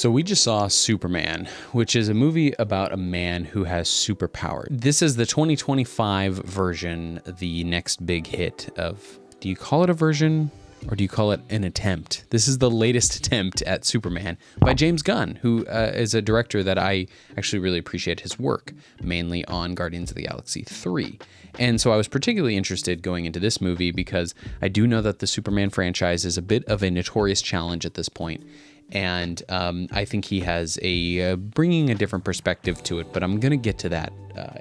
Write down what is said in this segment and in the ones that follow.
So we just saw Superman, which is a movie about a man who has superpower. This is the 2025 version, the next big hit of, do you call it a version or do you call it an attempt? This is the latest attempt at Superman by James Gunn, who is a director that I actually really appreciate his work, mainly on Guardians of the Galaxy 3. And so I was particularly interested going into this movie because I do know that the Superman franchise is a bit of a notorious challenge at this point. And I think he has bringing a different perspective to it, but I'm going to get to that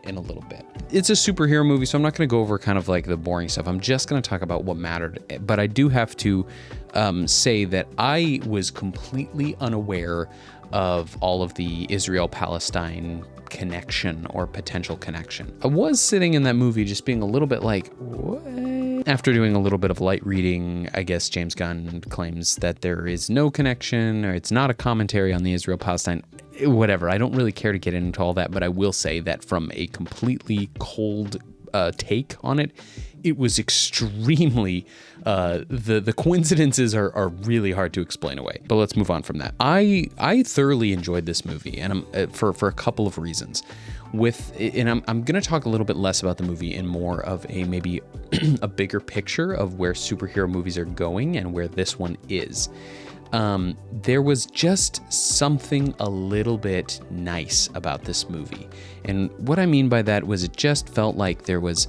in a little bit. It's a superhero movie, so I'm not going to go over kind of like the boring stuff. I'm just going to talk about what mattered. But I do have to say that I was completely unaware of all of the Israel-Palestine connection or potential connection. I was sitting in that movie just being a little bit like, what? After doing a little bit of light reading, I guess James Gunn claims that there is no connection or it's not a commentary on the Israel-Palestine, whatever. I don't really care to get into all that, but I will say that from a completely cold take on it, it was extremely, the coincidences are really hard to explain away. But let's move on from that. I thoroughly enjoyed this movie, and for a couple of reasons. I'm going to talk a little bit less about the movie and more of maybe a bigger picture of where superhero movies are going and where this one is. There was just something a little bit nice about this movie. And what I mean by that was it just felt like there was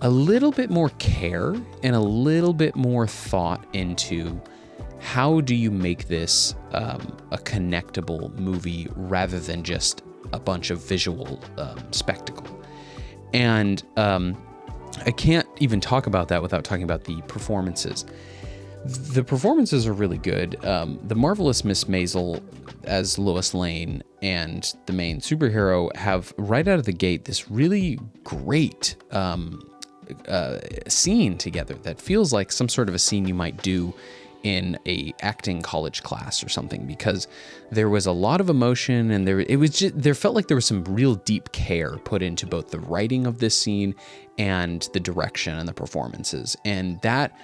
a little bit more care and a little bit more thought into how do you make this a connectable movie rather than just a bunch of visual spectacle. And I can't even talk about that without talking about the performances. The performances are really good. The Marvelous Miss Maisel as Lois Lane and the main superhero have right out of the gate this really great scene together that feels like some sort of a scene you might do in a acting college class or something, because there was a lot of emotion and there felt like there was some real deep care put into both the writing of this scene and the direction and the performances. And that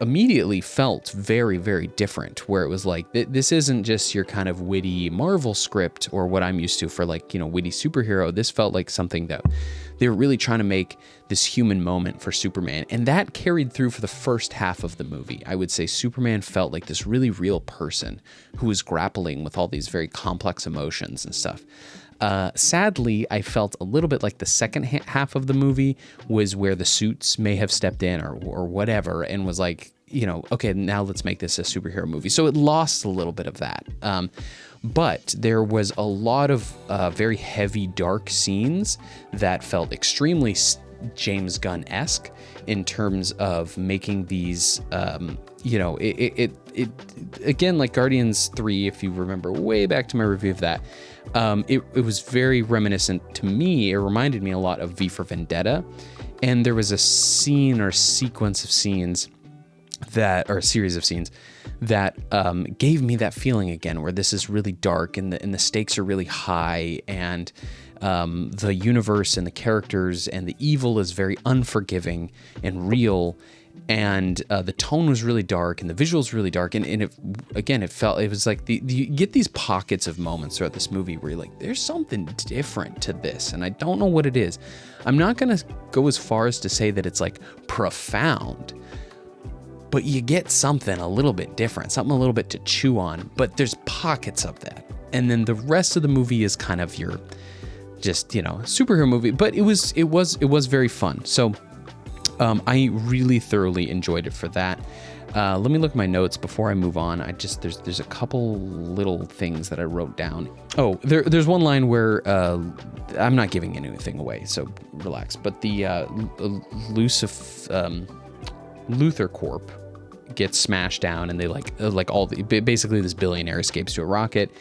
immediately felt very, very different, where it was like, this isn't just your kind of witty Marvel script or what I'm used to for like, witty superhero. This felt like something that they were really trying to make this human moment for Superman. And that carried through for the first half of the movie. I would say Superman felt like this really real person who was grappling with all these very complex emotions and stuff. Sadly, I felt a little bit like the second half of the movie was where the suits may have stepped in or whatever and was like, okay, now let's make this a superhero movie. So it lost a little bit of that. But there was a lot of very heavy, dark scenes that felt extremely James Gunn-esque in terms of making these, again, like Guardians 3, if you remember way back to my review of that, it was very reminiscent to me. It reminded me a lot of V for Vendetta. And there was a scene or sequence of scenes or a series of scenes that gave me that feeling again, where this is really dark and the stakes are really high, and the universe and the characters and the evil is very unforgiving and real, and the tone was really dark and the visuals really dark, and it was like you get these pockets of moments throughout this movie where you're like, there's something different to this, and I don't know what it is. I'm not gonna go as far as to say that it's like profound, but you get something a little bit different, something a little bit to chew on, but there's pockets of that. And then the rest of the movie is kind of your just, superhero movie, but it was very fun. So I really thoroughly enjoyed it for that. Let me look at my notes before I move on. There's a couple little things that I wrote down. Oh, there's one line where I'm not giving anything away, so relax. But the Luthor Corp gets smashed down, and they basically this billionaire escapes to a rocket,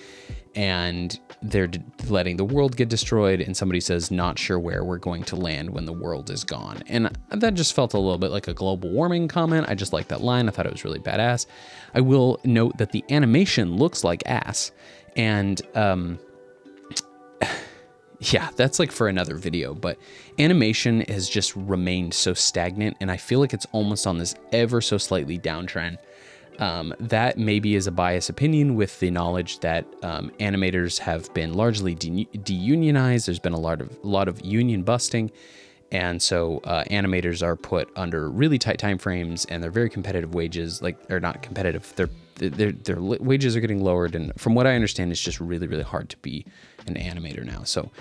and they're letting the world get destroyed, and somebody says, not sure where we're going to land when the world is gone. And that just felt a little bit like a global warming comment. I just liked that line. I thought it was really badass. I will note that the animation looks like ass, and yeah, that's like for another video, but animation has just remained so stagnant, and I feel like it's almost on this ever so slightly downtrend. That maybe is a biased opinion with the knowledge that animators have been largely deunionized. There's been a lot of union busting. And so animators are put under really tight time frames, and they're very competitive wages. Like, they're not competitive. Their wages are getting lowered. And from what I understand, it's just really, really hard to be an animator now. So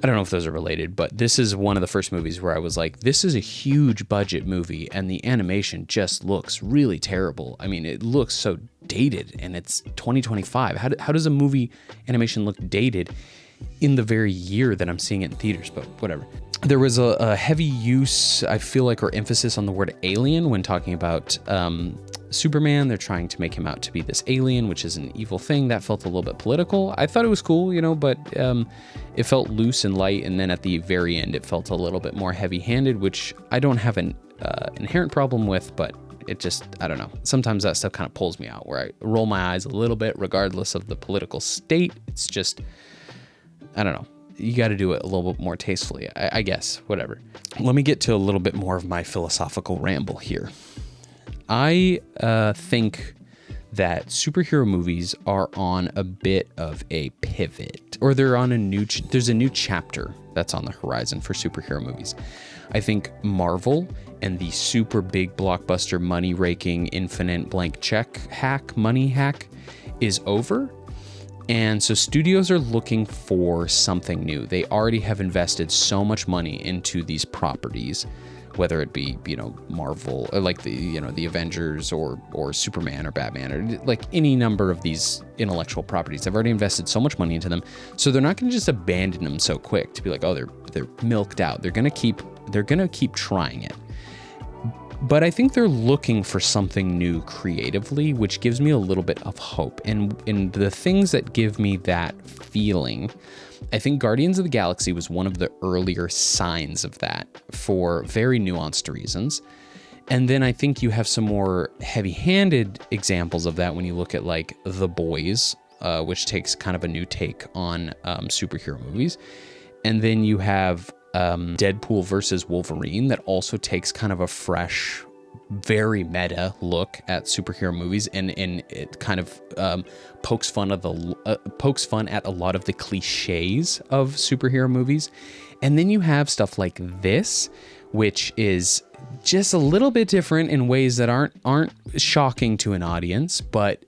I don't know if those are related, but this is one of the first movies where I was like, this is a huge budget movie, and the animation just looks really terrible. I mean, it looks so dated, and it's 2025. How does a movie animation look dated in the very year that I'm seeing it in theaters? But whatever. There was a heavy use, I feel like, or emphasis on the word alien when talking about Superman. They're trying to make him out to be this alien, which is an evil thing. That felt a little bit political. I thought it was cool, but it felt loose and light. And then at the very end, it felt a little bit more heavy-handed, which I don't have an inherent problem with, but it just, I don't know. Sometimes that stuff kind of pulls me out, where I roll my eyes a little bit, regardless of the political state. It's just, I don't know. You got to do it a little bit more tastefully, I guess, whatever. Let me get to a little bit more of my philosophical ramble here. I think that superhero movies are on a bit of a pivot, or they're on there's a new chapter that's on the horizon for superhero movies. I think Marvel and the super big blockbuster money raking infinite blank check money hack is over. And so studios are looking for something new. They already have invested so much money into these properties, whether it be, Marvel, or like the Avengers or Superman or Batman, or like any number of these intellectual properties. They've already invested so much money into them. So they're not going to just abandon them so quick to be like, oh, they're milked out. They're going to keep trying it. But I think they're looking for something new creatively, which gives me a little bit of hope. And the things that give me that feeling, I think Guardians of the Galaxy was one of the earlier signs of that for very nuanced reasons. And then I think you have some more heavy-handed examples of that when you look at like The Boys, which takes kind of a new take on superhero movies. And then you have Deadpool versus Wolverine that also takes kind of a fresh, very meta look at superhero movies, and it kind of pokes fun at a lot of the cliches of superhero movies. And then you have stuff like this, which is just a little bit different in ways that aren't shocking to an audience, but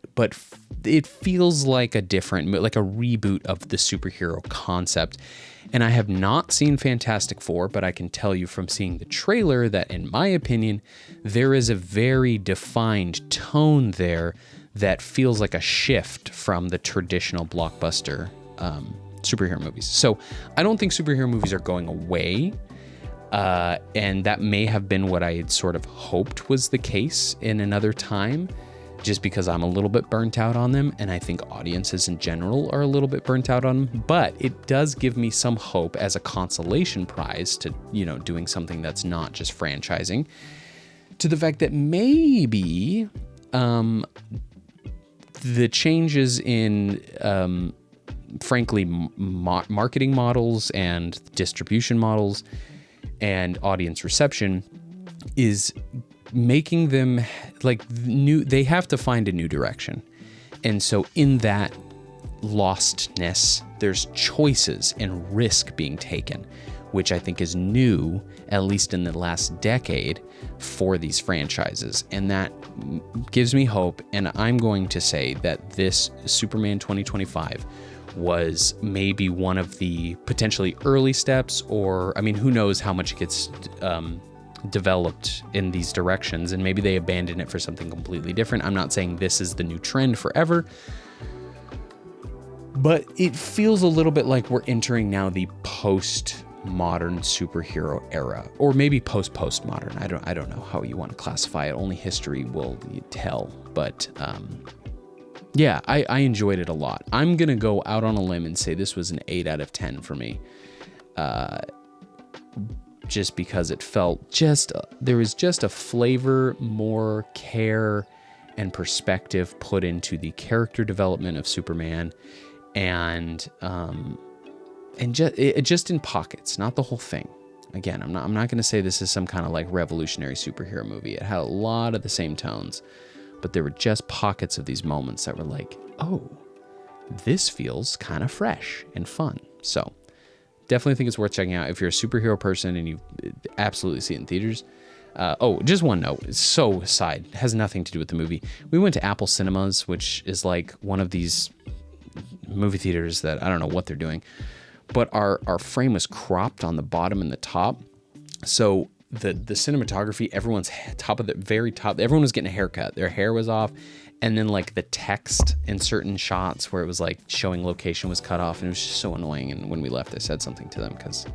it feels like a reboot of the superhero concept. And I have not seen Fantastic Four, but I can tell you from seeing the trailer that, in my opinion, there is a very defined tone there that feels like a shift from the traditional blockbuster superhero movies. So I don't think superhero movies are going away. And that may have been what I had sort of hoped was the case in another time, just because I'm a little bit burnt out on them, and I think audiences in general are a little bit burnt out on them. But it does give me some hope as a consolation prize to, doing something that's not just franchising, to the fact that maybe the changes in, frankly, marketing models and distribution models and audience reception is making them like new. They have to find a new direction. And so in that lostness, there's choices and risk being taken, which I think is new, at least in the last decade, for these franchises. And that gives me hope. And I'm going to say that this Superman 2025 was maybe one of the potentially early steps, or, I mean, who knows how much it gets developed in these directions, and maybe they abandon it for something completely different. I'm not saying this is the new trend forever, but it feels a little bit like we're entering now the post-modern superhero era, or maybe post-postmodern. I don't know how you want to classify it. Only history will tell. But yeah, I enjoyed it a lot. I'm gonna go out on a limb and say this was an 8 out of 10 for me. Just because it felt there was just a flavor, more care and perspective put into the character development of Superman, and just in pockets, not the whole thing. Again, I'm not going to say this is some kind of like revolutionary superhero movie. It had a lot of the same tones, but there were just pockets of these moments that were like, oh, this feels kind of fresh and fun. So definitely think it's worth checking out if you're a superhero person and you absolutely see it in theaters. Just one note. It's so side. It has nothing to do with the movie. We went to Apple Cinemas, which is like one of these movie theaters that I don't know what they're doing. But our frame was cropped on the bottom and the top. So the cinematography, everyone's top of the very top, everyone was getting a haircut. Their hair was off. And then like the text in certain shots where it was like showing location was cut off, and it was just so annoying. And when we left, I said something to them because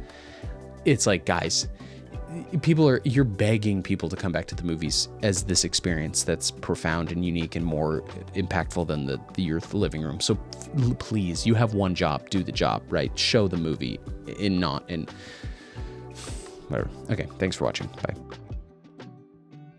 it's like, guys, you're begging people to come back to the movies as this experience that's profound and unique and more impactful than your living room. So please, you have one job, do the job, right? Show the movie whatever. Okay, thanks for watching. Bye.